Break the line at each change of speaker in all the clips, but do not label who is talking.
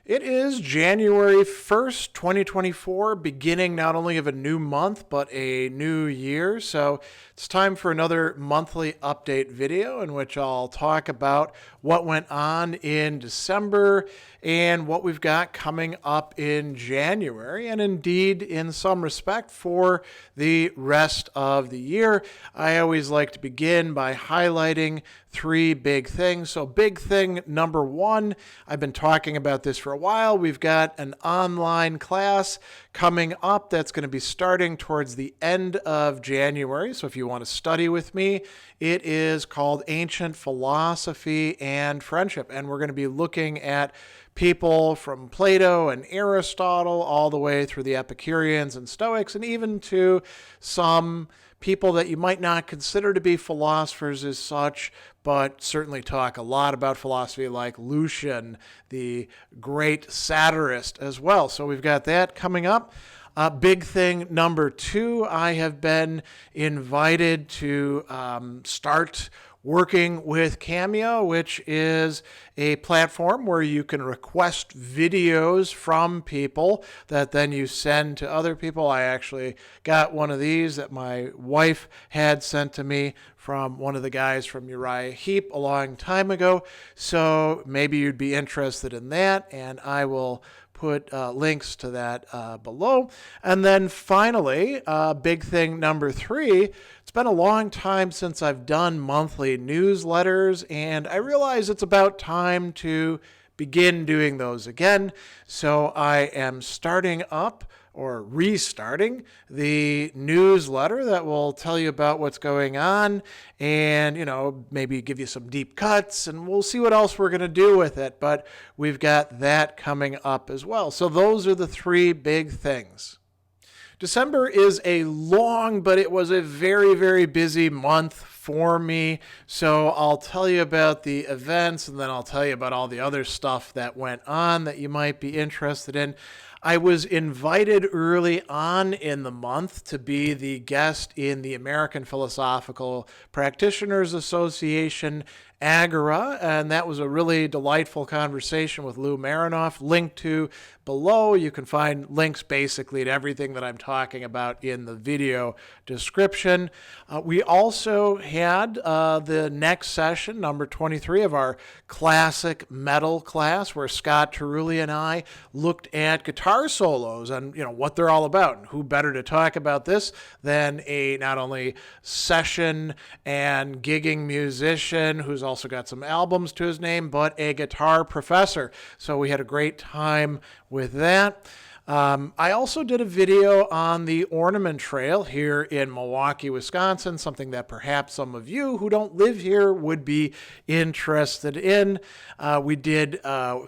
It is January 1st, 2024, beginning not only of a new month, but a new year. So it's time for another monthly update video in which I'll talk about what went on in December and what we've got coming up in January, and indeed, in some respect, for the rest of the year. I always like to begin by highlighting three big things. So big thing number one, I've been talking about this for a while. We've got an online class coming up that's going to be starting towards the end of January. So if you want to study with me, it is called Ancient Philosophy and Friendship. And we're going to be looking at people from Plato and Aristotle all the way through the Epicureans and Stoics, and even to some people that you might not consider to be philosophers as such, but certainly talk a lot about philosophy, like Lucian, the great satirist, as well. So we've got that coming up. Big thing number two, I have been invited to start working with Cameo, which is a platform where you can request videos from people that then you send to other people. I actually got one of these that my wife had sent to me from one of the guys from Uriah Heep a long time ago. So maybe you'd be interested in that, and I will put links to that below. And then finally, big thing number three, it's been a long time since I've done monthly newsletters, and I realize it's about time to begin doing those again. So I am starting up or restarting the newsletter that will tell you about what's going on and, maybe give you some deep cuts, and we'll see what else we're going to do with it. But we've got that coming up as well. So those are the three big things. December is a long, but it was a very, very busy month for me. So I'll tell you about the events, and then I'll tell you about all the other stuff that went on that you might be interested in. I was invited early on in the month to be the guest in the American Philosophical Practitioners Association, Agora, and that was a really delightful conversation with Lou Marinoff, linked to below. You can find links basically to everything that I'm talking about in the video description. We also had the next session, number 23 of our classic metal class, where Scott Terulli and I looked at guitar solos and what they're all about. And who better to talk about this than a not only session and gigging musician who's also got some albums to his name, but a guitar professor. So we had a great time with that. I also did a video on the Ornament Trail here in Milwaukee, Wisconsin, something that perhaps some of you who don't live here would be interested in. We did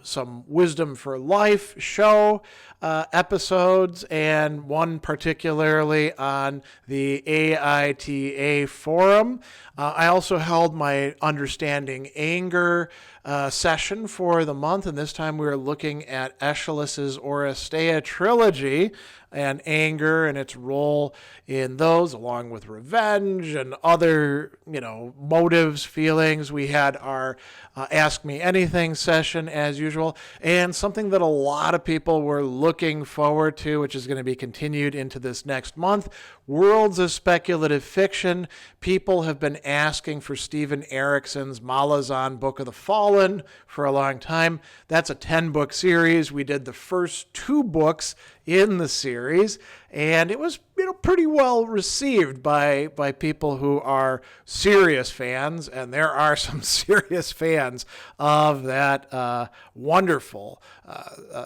some Wisdom for Life show episodes, and one particularly on the AITA forum. I also held my Understanding Anger session for the month, and this time we were looking at Aeschylus's Oresteia trilogy and anger and its role in those, along with revenge and other, motives, feelings. We had our Ask Me Anything session as usual, and something that a lot of people were looking forward to, which is going to be continued into this next month, Worlds of Speculative Fiction. People have been asking for Stephen Erikson's Malazan Book of the Fallen for a long time. That's a 10-book series. We did the first 2 books in the series, and it was pretty well received by people who are serious fans, and there are some serious fans of that wonderful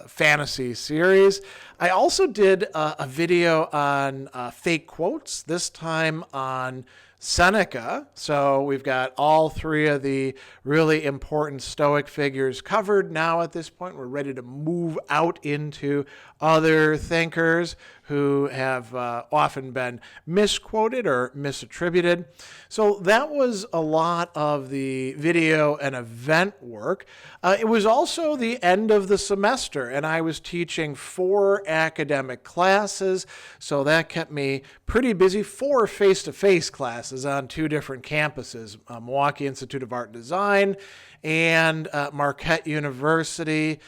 fantasy series. I also did a video on fake quotes, this time on Seneca. So we've got all three of the really important Stoic figures covered now at this point. We're ready to move out into other thinkers who have often been misquoted or misattributed. So that was a lot of the video and event work. It was also the end of the semester, and I was teaching 4 academic classes, so that kept me pretty busy. 4 face-to-face classes classes on 2 different campuses, Milwaukee Institute of Art and Design and Marquette University,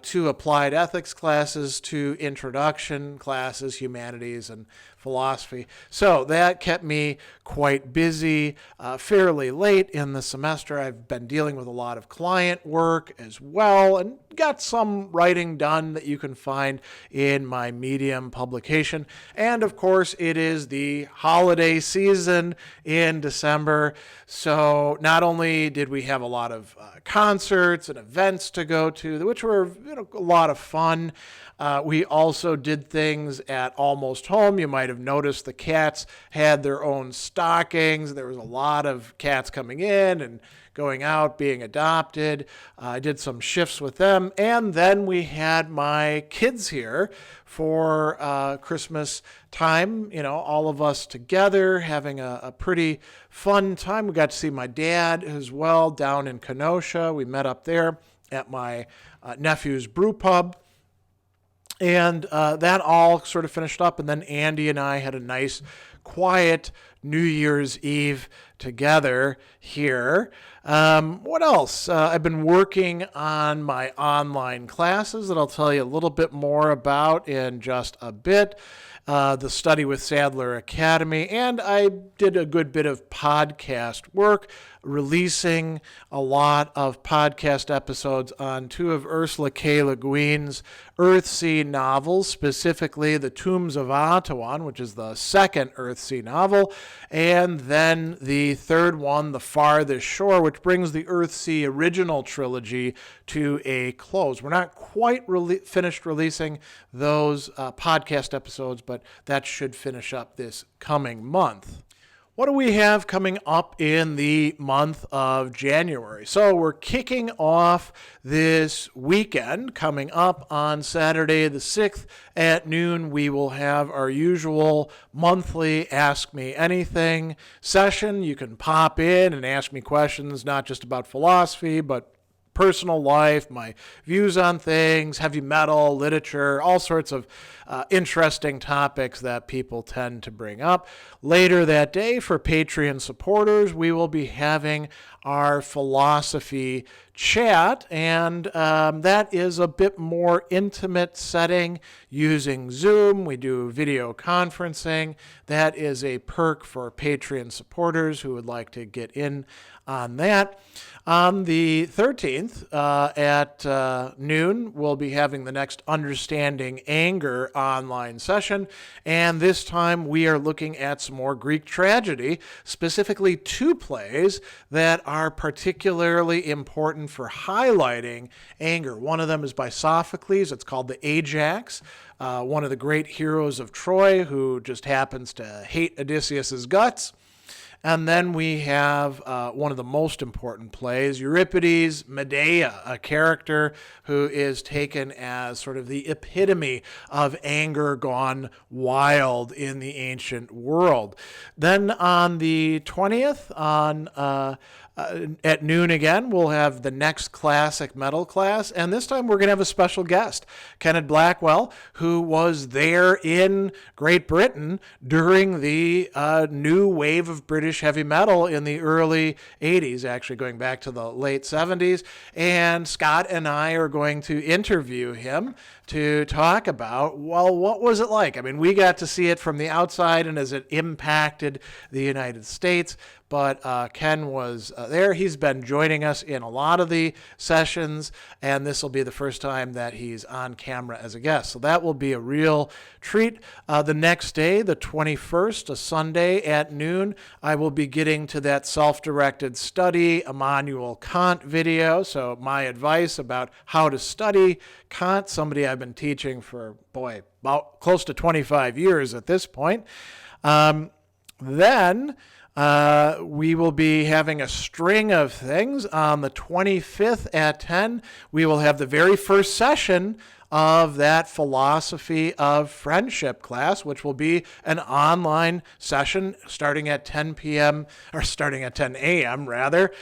2 applied ethics classes, 2 introduction classes, humanities and philosophy. So that kept me quite busy fairly late in the semester. I've been dealing with a lot of client work as well and got some writing done that you can find in my Medium publication. And of course, it is the holiday season in December. So not only did we have a lot of concerts and events to go to, which were a lot of fun, we also did things at Almost Home. You might have noticed the cats had their own stockings. There was a lot of cats coming in and going out, being adopted. I did some shifts with them. And then we had my kids here for Christmas time, all of us together having a pretty fun time. We got to see my dad as well down in Kenosha. We met up there at my nephew's brew pub. And that all sort of finished up. And then Andy and I had a nice, quiet New Year's Eve together here. What else? I've been working on my online classes that I'll tell you a little bit more about in just a bit. The Study with Sadler Academy, and I did a good bit of podcast work, releasing a lot of podcast episodes on 2 of Ursula K. Le Guin's Earthsea novels, specifically The Tombs of Atuan, which is the second Earthsea novel, and then the third one, The Farthest Shore, which brings the Earthsea original trilogy to a close. We're not quite finished releasing those podcast episodes, but that should finish up this coming month. What do we have coming up in the month of January? So we're kicking off this weekend. Coming up on Saturday the 6th at noon, we will have our usual monthly Ask Me Anything session. You can pop in and ask me questions, not just about philosophy, but personal life, my views on things, heavy metal, literature, all sorts of interesting topics that people tend to bring up. Later that day, for Patreon supporters, we will be having our philosophy chat, and that is a bit more intimate setting using Zoom. We do video conferencing. That is a perk for Patreon supporters who would like to get in on that. On the 13th at noon, we'll be having the next Understanding Anger online session, and this time we are looking at some more Greek tragedy, specifically 2 plays that are particularly important for highlighting anger. One of them is by Sophocles. It's called The Ajax, one of the great heroes of Troy who just happens to hate Odysseus's guts. And then we have one of the most important plays, Euripides' Medea, a character who is taken as sort of the epitome of anger gone wild in the ancient world. Then on the 20th, at noon again, we'll have the next classic metal class, and this time we're going to have a special guest, Kenneth Blackwell, who was there in Great Britain during the new wave of British heavy metal in the early 80s, actually going back to the late 70s, and Scott and I are going to interview him to talk about, well, what was it like? I mean, we got to see it from the outside and as it impacted the United States, but Ken was there. He's been joining us in a lot of the sessions, and this will be the first time that he's on camera as a guest. So that will be a real treat. The next day, the 21st, a Sunday at noon, I will be getting to that self-directed study Immanuel Kant video. So my advice about how to study Kant, somebody I've been teaching for, about close to 25 years at this point. Then we will be having a string of things. On the 25th at 10, we will have the very first session of that Philosophy of Friendship class, which will be an online session starting at 10 p.m., or starting at 10 a.m. rather,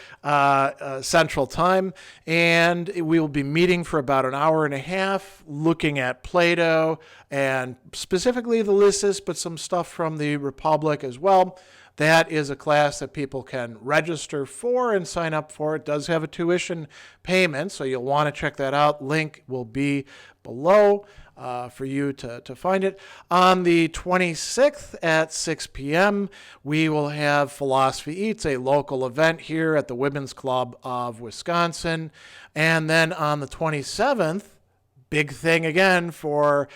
Central Time. And we will be meeting for about an hour and a half, looking at Plato and specifically the Lysis, but some stuff from the Republic as well. that is a class that people can register for and sign up for. It does have a tuition payment, so you'll want to check that out. Link will be below for you to find it. On the 26th at 6 p.m., we will have Philosophy Eats, a local event here at the Women's Club of Wisconsin. And then on the 27th, big thing again for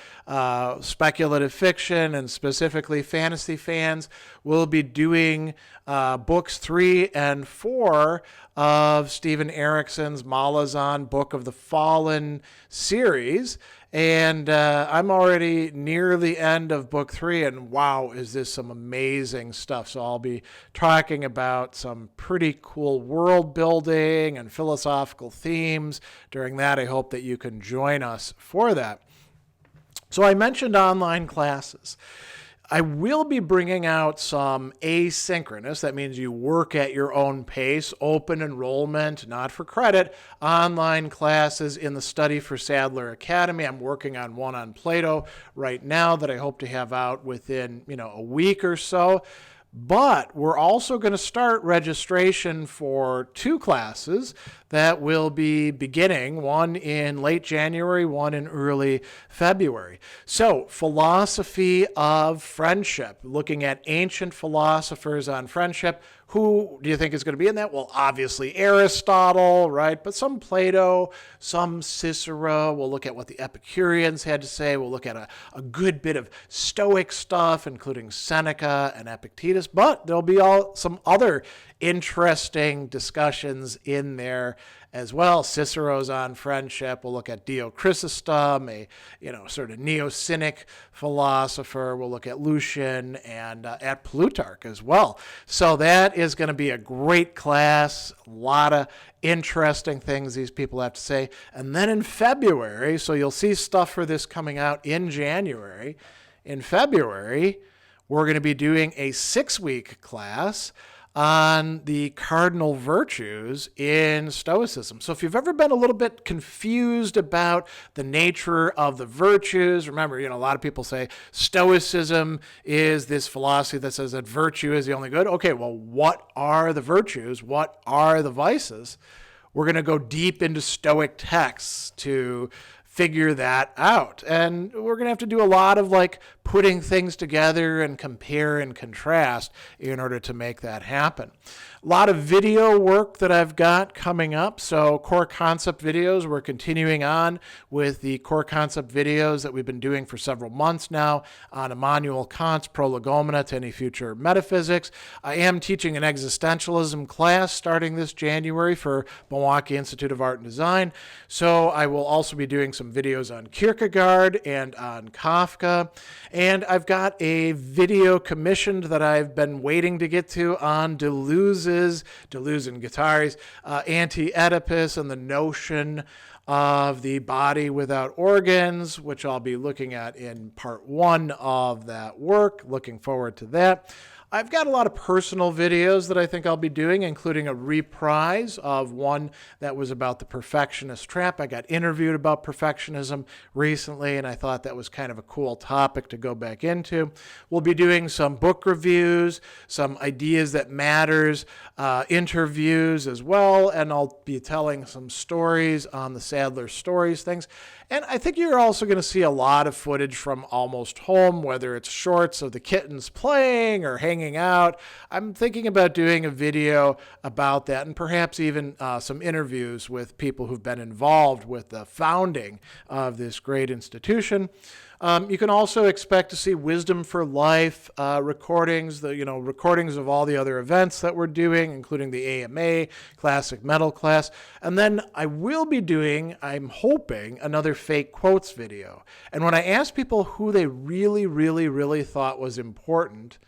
speculative fiction and specifically fantasy fans, we'll be doing books 3 and 4 of Stephen Erikson's Malazan Book of the Fallen series. And I'm already near the end of book 3, and wow, is this some amazing stuff. So I'll be talking about some pretty cool world building and philosophical themes during that. I hope that you can join us for that. So I mentioned online classes. I will be bringing out some asynchronous, that means you work at your own pace, open enrollment, not for credit, online classes in the Study for Sadler Academy. I'm working on one on Plato right now that I hope to have out within, a week or so. But we're also going to start registration for 2 classes that will be beginning, one in late January, one in early February. So, philosophy of friendship, looking at ancient philosophers on friendship. Who do you think is going to be in that? Well, obviously Aristotle, right? But some Plato, some Cicero. We'll look at what the Epicureans had to say. We'll look at a good bit of Stoic stuff, including Seneca and Epictetus. But there'll be some other interesting discussions in there as well. Cicero's on friendship. We'll look at Dio Chrysostom, a sort of neo-Cynic philosopher. We'll look at Lucian and at Plutarch as well. So that is going to be a great class. A lot of interesting things these people have to say. And then in February, so you'll see stuff for this coming out in January. In February, we're going to be doing a 6-week class on the cardinal virtues in Stoicism. So if you've ever been a little bit confused about the nature of the virtues, remember, a lot of people say Stoicism is this philosophy that says that virtue is the only good. Okay, well, what are the virtues? What are the vices? We're going to go deep into Stoic texts to figure that out. And we're going to have to do a lot of putting things together and compare and contrast in order to make that happen. A lot of video work that I've got coming up. So core concept videos, we're continuing on with the core concept videos that we've been doing for several months now on Immanuel Kant's Prolegomena to Any Future Metaphysics. I am teaching an existentialism class starting this January for Milwaukee Institute of Art and Design. So I will also be doing some videos on Kierkegaard and on Kafka. And I've got a video commissioned that I've been waiting to get to on Deleuze and Guattari's Anti-Oedipus and the notion of the body without organs, which I'll be looking at in part 1 of that work. Looking forward to that. I've got a lot of personal videos that I think I'll be doing, including a reprise of one that was about the perfectionist trap. I got interviewed about perfectionism recently, and I thought that was kind of a cool topic to go back into. We'll be doing some book reviews, some ideas that matters, interviews as well, and I'll be telling some stories on the Sadler Stories things. And I think you're also going to see a lot of footage from Almost Home, whether it's shorts of the kittens playing or hanging out. I'm thinking about doing a video about that and perhaps even some interviews with people who've been involved with the founding of this great institution. You can also expect to see Wisdom for Life recordings, recordings of all the other events that we're doing, including the AMA, Classic Metal class. And then I will be doing, I'm hoping, another fake quotes video. And when I asked people who they really, really, really thought was important,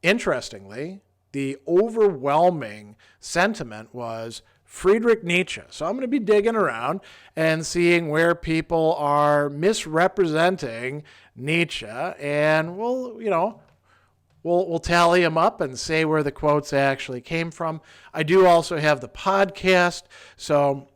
interestingly, the overwhelming sentiment was Friedrich Nietzsche. So I'm going to be digging around and seeing where people are misrepresenting Nietzsche, and we'll tally them up and say where the quotes actually came from. I do also have the podcast, so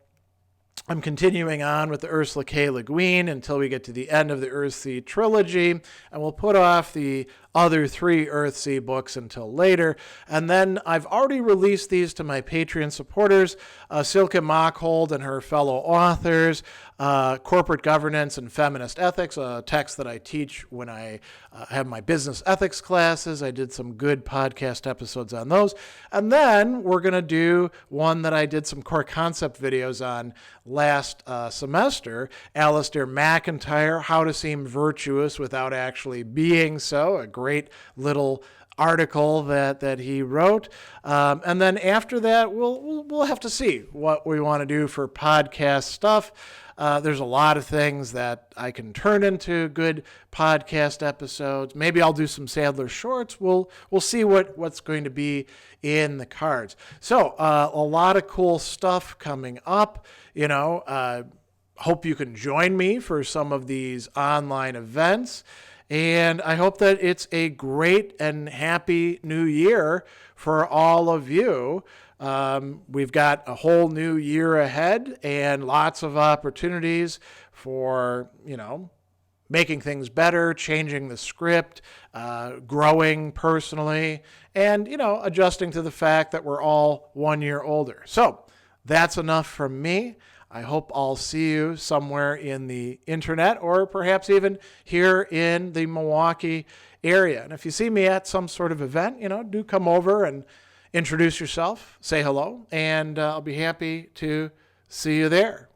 I'm continuing on with the Ursula K. Le Guin until we get to the end of the Earthsea trilogy, and we'll put off the other 3 Earthsea books until later. And then I've already released these to my Patreon supporters, Silke Mockhold and her fellow authors, Corporate Governance and Feminist Ethics, a text that I teach when I have my business ethics classes. I did some good podcast episodes on those. And then we're going to do one that I did some core concept videos on last semester, Alistair McIntyre, How to Seem Virtuous Without Actually Being So, a great little article that he wrote. And then after that, we'll have to see what we want to do for podcast stuff. There's a lot of things that I can turn into good podcast episodes. Maybe I'll do some Sadler shorts. We'll see what's going to be in the cards. So a lot of cool stuff coming up. Hope you can join me for some of these online events. And I hope that it's a great and happy new year for all of you. We've got a whole new year ahead and lots of opportunities for, making things better, changing the script, growing personally, and, adjusting to the fact that we're all 1 year older. So that's enough from me. I hope I'll see you somewhere in the internet or perhaps even here in the Milwaukee area. And if you see me at some sort of event, do come over and introduce yourself, say hello, and I'll be happy to see you there.